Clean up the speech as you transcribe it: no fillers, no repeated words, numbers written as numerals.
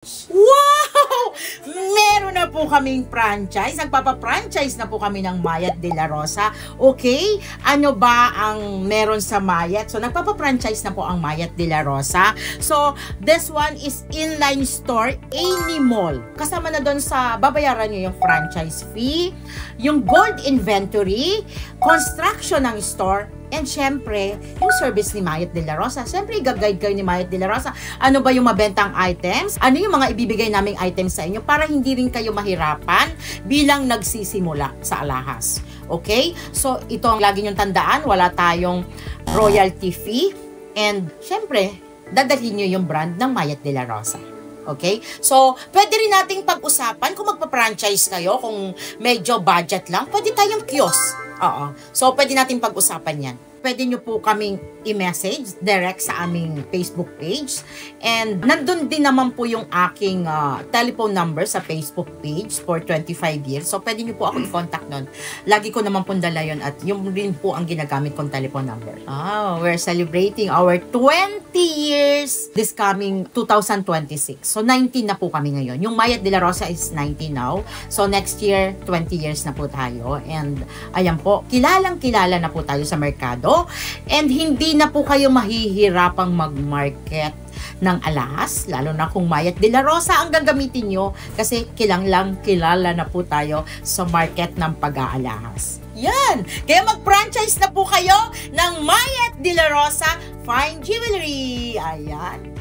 Wow! Meron na po kaming franchise. Nagpapa-franchise na po kami ng Mayat de la Rosa. Okay? Ano ba ang meron sa Mayat? So, nagpapa-franchise na po ang Mayat de la Rosa. So, this one is inline store, any mall. Kasama na doon sa babayaran nyo yung franchise fee, yung gold inventory, construction ng store, and syempre, yung service ni Mayat de la Rosa. Syempre, i-guide kayo ni Mayat de la Rosa. Ano ba yung mabentang items? Ano yung mga ibibigay naming items sa inyo para hindi rin kayo mahirapan bilang nagsisimula sa alahas. Okay? So, ito ang lagi nyong tandaan. Wala tayong royalty fee. And syempre, dadalhin nyo yung brand ng Mayat de la Rosa. Okay? So, pwede rin nating pag-usapan kung magpa-franchise kayo, kung medyo budget lang, pwede tayong kiosk. Oo. So, pwede natin pag-usapan yan. Pwede nyo po kaming i-message direct sa aming Facebook page. And nandun din naman po yung aking telephone number sa Facebook page for 25 years. So, pwede nyo po ako i-contact nun. Lagi ko naman pong dala yun at yung rin po ang ginagamit kong telephone number. Oh, we're celebrating our 20 years this coming 2026. So, 19 na po kami ngayon. Yung Mayat de la Rosa is 19 now. So, next year, 20 years na po tayo. And, ayan po, kilalang-kilala na po tayo sa merkado. And hindi na po kayo mahihirapang mag-market ng alahas, lalo na kung Mayat de la Rosa ang gagamitin nyo kasi kilala na po tayo sa market ng pag-aalahas. Yan! Kaya mag-franchise na po kayo ng Mayat de la Rosa Fine Jewelry. Ayan.